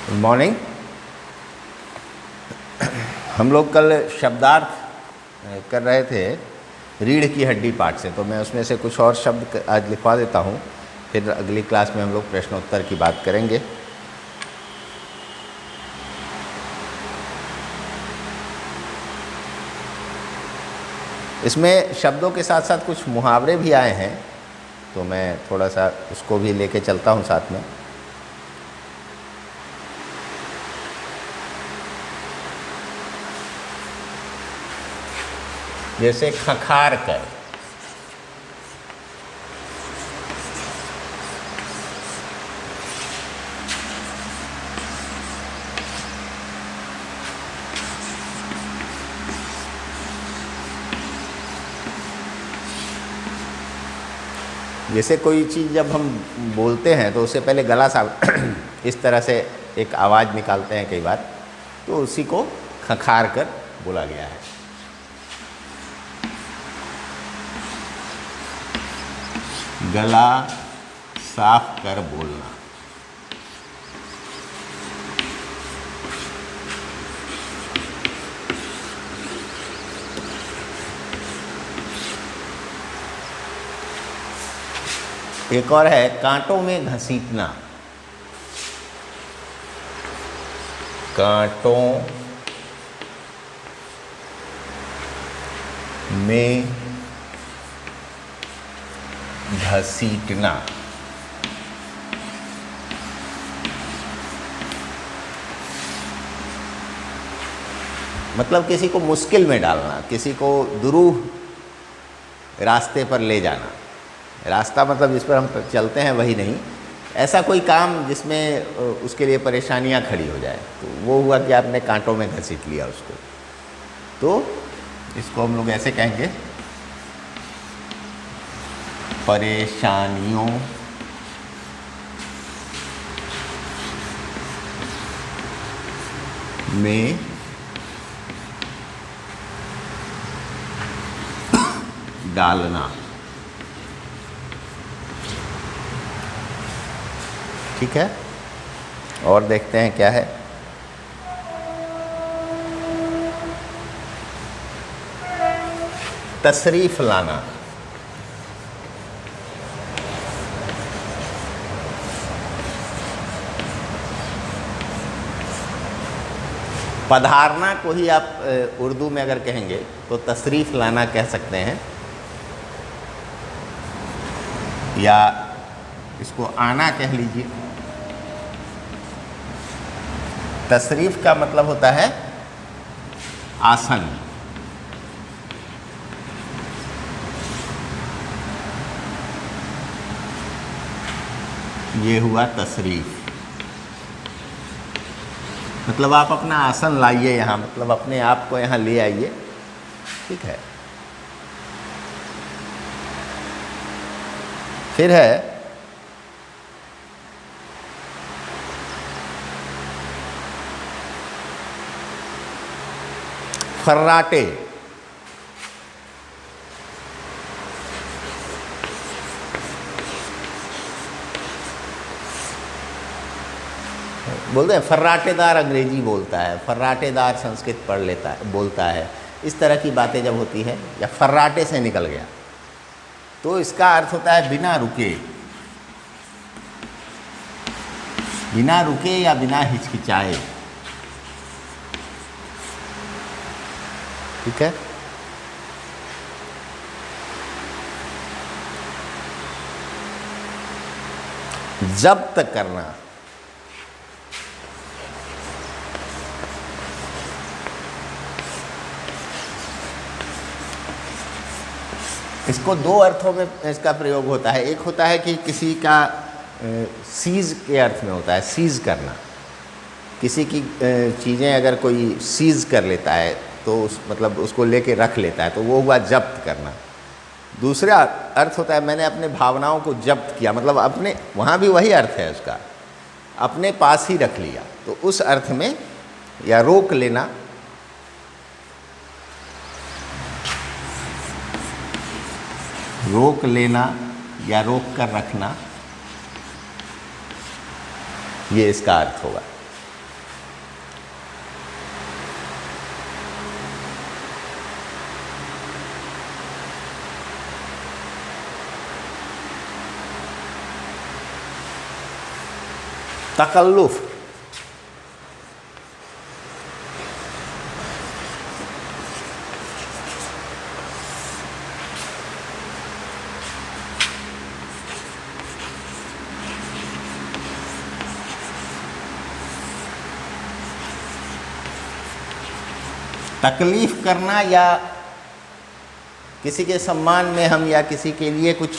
Good morning. हम लोग कल शब्दार्थ कर रहे थे रीढ़ की हड्डी पाठ से, तो मैं उसमें से कुछ और शब्द आज लिखवा देता हूँ, फिर अगली क्लास में हम लोग प्रश्नोत्तर की बात करेंगे। इसमें शब्दों के साथ साथ कुछ मुहावरे भी आए हैं, तो मैं थोड़ा सा उसको भी लेके चलता हूँ साथ में। जैसे खखार कर, जैसे कोई चीज़ जब हम बोलते हैं तो उससे पहले गला साफ इस तरह से एक आवाज़ निकालते हैं कई बार, तो उसी को खखार कर बोला गया है। गला साफ कर बोलना। एक और है कांटों में घसीटना। कांटों में घसीटना। मतलब किसी को मुश्किल में डालना, किसी को दुरूह रास्ते पर ले जाना। रास्ता मतलब जिस पर हम चलते हैं वही नहीं, ऐसा कोई काम जिसमें उसके लिए परेशानियां खड़ी हो जाए, तो वो हुआ कि आपने कांटों में घसीट लिया उसको। तो इसको हम लोग ऐसे कहेंगे, परेशानियों में डालना। ठीक है, और देखते हैं क्या है। तशरीफ लाना। पधारना को ही आप उर्दू में अगर कहेंगे तो तशरीफ लाना कह सकते हैं, या इसको आना कह लीजिए। तशरीफ का मतलब होता है आसन। ये हुआ तशरीफ, मतलब आप अपना आसन लाइए यहाँ, मतलब अपने आप को यहाँ ले आइए। ठीक है, फिर है फर्राटे। बोलते हैं फर्राटेदार अंग्रेजी बोलता है, फर्राटेदार संस्कृत पढ़ लेता है, बोलता है। इस तरह की बातें जब होती है, या फर्राटे से निकल गया, तो इसका अर्थ होता है बिना रुके। बिना रुके या बिना हिचकिचाए। ठीक है, जब्त करना। इसको दो अर्थों में इसका प्रयोग होता है। एक होता है कि किसी का सीज के अर्थ में होता है, सीज करना। किसी की चीज़ें अगर कोई सीज कर लेता है तो मतलब उसको लेके रख लेता है, तो वो हुआ जब्त करना। दूसरा अर्थ होता है मैंने अपने भावनाओं को जब्त किया, मतलब अपने, वहाँ भी वही अर्थ है उसका, अपने पास ही रख लिया, तो उस अर्थ में, या रोक लेना। रोक लेना या रोक कर रखना, ये इसका अर्थ होगा। तकल्लुफ़, तकलीफ़ करना या किसी के सम्मान में हम या किसी के लिए कुछ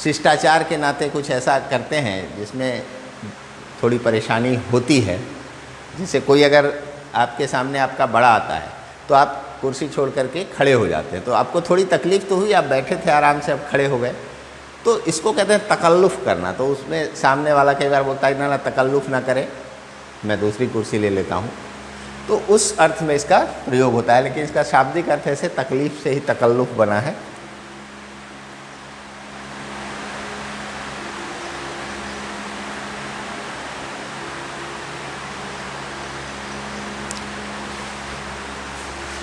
शिष्टाचार के नाते कुछ ऐसा करते हैं जिसमें थोड़ी परेशानी होती है। जैसे कोई अगर आपके सामने आपका बड़ा आता है तो आप कुर्सी छोड़ करके खड़े हो जाते हैं, तो आपको थोड़ी तकलीफ़ तो हुई, आप बैठे थे आराम से, आप खड़े हो गए, तो इसको कहते हैं तकल्लुफ़ करना। तो उसमें सामने वाला कई बार बोलता है ना तकल्लुफ़ ना करे, मैं दूसरी कुर्सी ले लेता हूँ, तो उस अर्थ में इसका प्रयोग होता है। लेकिन इसका शाब्दिक अर्थ ऐसे तकलीफ़ से ही तकल्लुफ़ बना है।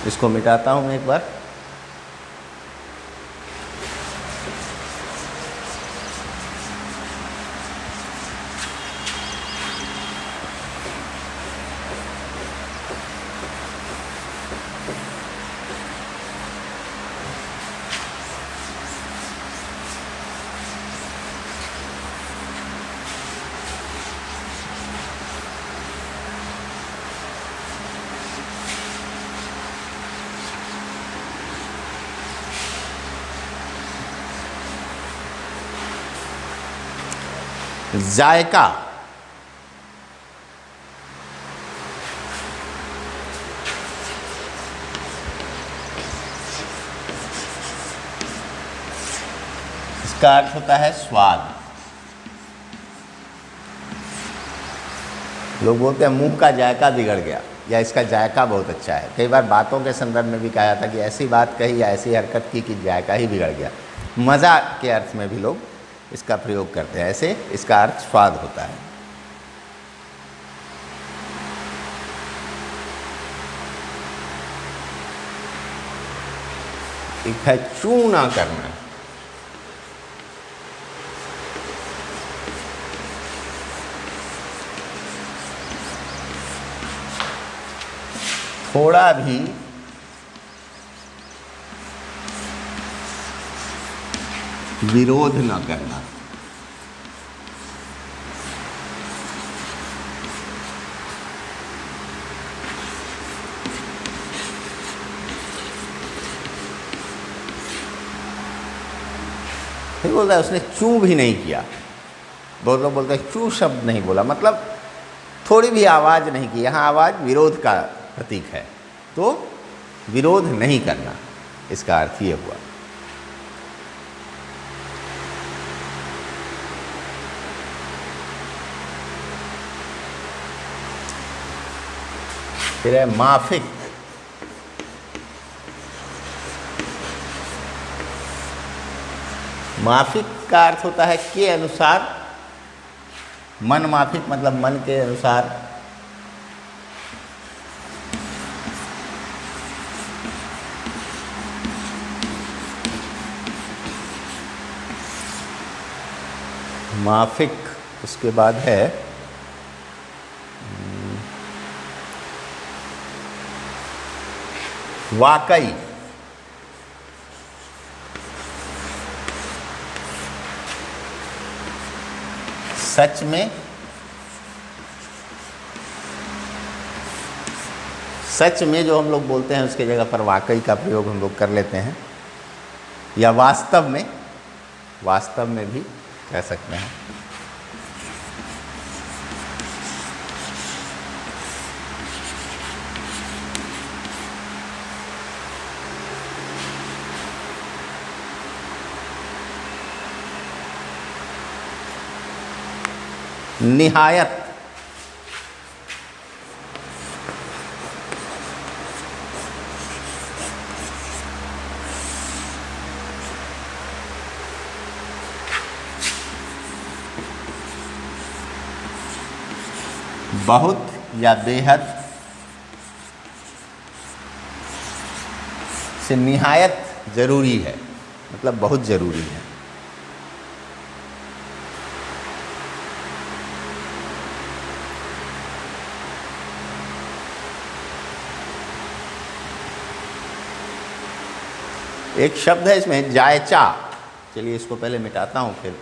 इसको मिटाता हूँ मैं एक बार। जायका, इसका अर्थ होता है स्वाद। लोग बोलते हैं मुंह का जायका बिगड़ गया या इसका जायका बहुत अच्छा है। कई बार बातों के संदर्भ में भी कहा जाता है कि ऐसी बात कही या ऐसी हरकत की कि जायका ही बिगड़ गया। मज़ा के अर्थ में भी लोग इसका प्रयोग करते हैं। ऐसे इसका अर्थ स्वाद होता है। एक है चूना करना, थोड़ा भी विरोध न करना। फिर बोलता है उसने चू भी नहीं किया। बहुत लोग बोलते हैं चू शब्द नहीं बोला, मतलब थोड़ी भी आवाज़ नहीं की। यहाँ आवाज़ विरोध का प्रतीक है, तो विरोध नहीं करना, इसका अर्थ ये हुआ। फिर है माफिक, माफिक का अर्थ होता है के अनुसार। मन माफिक मतलब मन के अनुसार। माफिक, उसके बाद है वाकई, सच में। सच में जो हम लोग बोलते हैं उसके जगह पर वाकई का प्रयोग हम लोग कर लेते हैं, या वास्तव में, वास्तव में भी कह सकते हैं। निहायत, बहुत या बेहद से निहायत ज़रूरी है, मतलब बहुत ज़रूरी है। एक शब्द है इसमें जायचा, चलिए इसको पहले मिटाता हूँ फिर।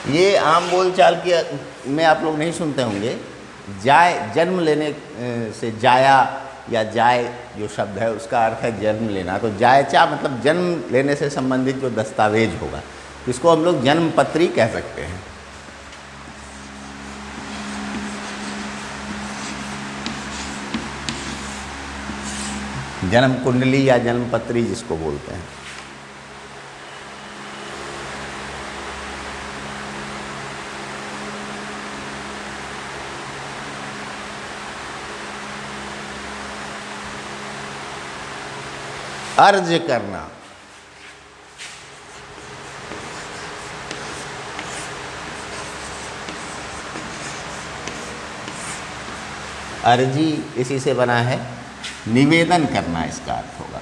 ये आम बोलचाल की में आप लोग नहीं सुनते होंगे। जाय, जन्म लेने से जाया या जाय जो शब्द है उसका अर्थ है जन्म लेना। तो जायचा मतलब जन्म लेने से संबंधित जो दस्तावेज होगा, इसको हम लोग जन्म पत्री कह सकते हैं। जन्म कुंडली या जन्म पत्री जिसको बोलते हैं। अर्ज करना, अर्जी इसी से बना है, निवेदन करना इसका अर्थ होगा।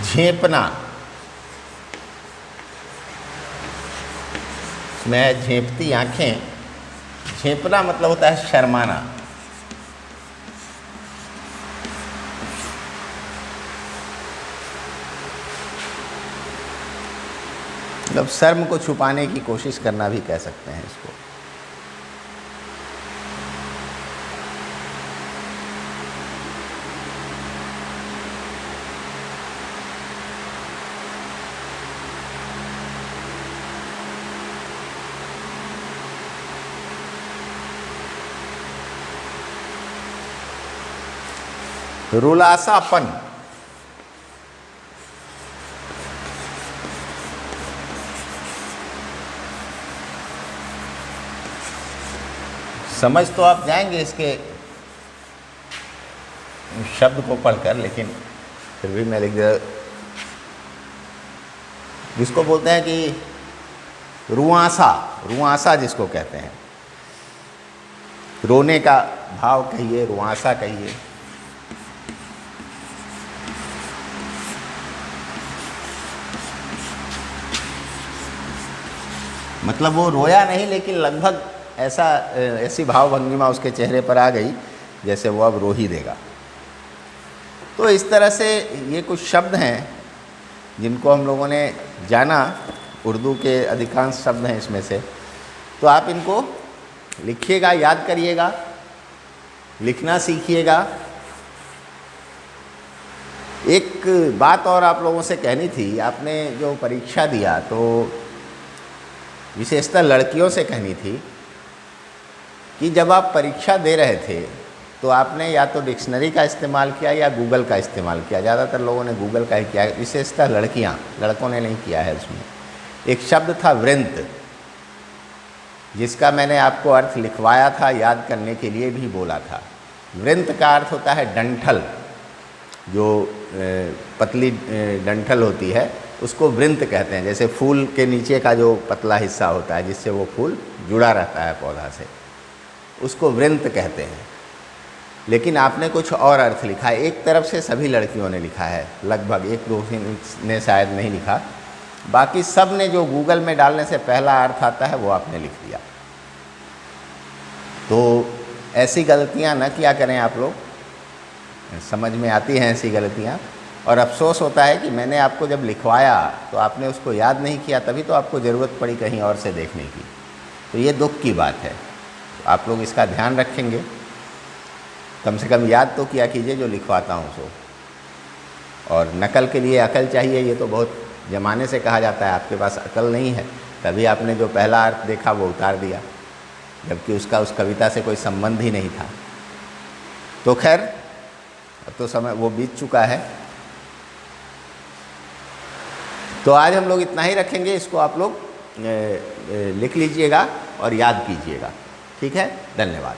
झेपना, मैं झेपती आंखें, झेपना मतलब होता है शर्माना। मतलब शर्म को छुपाने की कोशिश करना भी कह सकते हैं इसको। रुलासापन, समझ तो आप जाएंगे इसके शब्द को पढ़कर, लेकिन फिर भी मैं लिख दे, जिसको बोलते हैं कि रुआंसा, रुआंसा जिसको कहते हैं, रोने का भाव कहिए, रुआंसा कहिए। मतलब वो रोया नहीं, लेकिन लगभग ऐसी भावभंगिमा उसके चेहरे पर आ गई जैसे वो अब रो ही देगा। तो इस तरह से ये कुछ शब्द हैं जिनको हम लोगों ने जाना, उर्दू के अधिकांश शब्द हैं इसमें से। तो आप इनको लिखिएगा, याद करिएगा, लिखना सीखिएगा। एक बात और आप लोगों से कहनी थी, आपने जो परीक्षा दिया तो विशेषतः लड़कियों से कहनी थी कि जब आप परीक्षा दे रहे थे तो आपने या तो डिक्शनरी का इस्तेमाल किया या गूगल का इस्तेमाल किया। ज़्यादातर लोगों ने गूगल का ही किया, विशेषतः लड़कियां, लड़कों ने नहीं किया है। उसमें एक शब्द था वृंत, जिसका मैंने आपको अर्थ लिखवाया था, याद करने के लिए भी बोला था। वृंत का अर्थ होता है डंठल, जो पतली डंठल होती है उसको वृंत कहते हैं। जैसे फूल के नीचे का जो पतला हिस्सा होता है जिससे वो फूल जुड़ा रहता है पौधा से, उसको वृंत कहते हैं। लेकिन आपने कुछ और अर्थ लिखा है। एक तरफ से सभी लड़कियों ने लिखा है, लगभग, एक दो ने शायद नहीं लिखा, बाकी सब ने जो गूगल में डालने से पहला अर्थ आता है वो आपने लिख दिया। तो ऐसी गलतियां न किया करें आप लोग, समझ में आती हैं ऐसी गलतियां। और अफसोस होता है कि मैंने आपको जब लिखवाया तो आपने उसको याद नहीं किया, तभी तो आपको ज़रूरत पड़ी कहीं और से देखने की। तो ये दुख की बात है। तो आप लोग इसका ध्यान रखेंगे, कम से कम याद तो किया कीजिए जो लिखवाता हूँ सो। और नकल के लिए अकल चाहिए, ये तो बहुत ज़माने से कहा जाता है। आपके पास अकल नहीं है, तभी आपने जो पहला अर्थ देखा वो उतार दिया, जबकि उसका उस कविता से कोई संबंध ही नहीं था। तो खैर, अब तो समय वो बीत चुका है। तो आज हम लोग इतना ही रखेंगे, इसको आप लोग लिख लीजिएगा और याद कीजिएगा। ठीक है, धन्यवाद।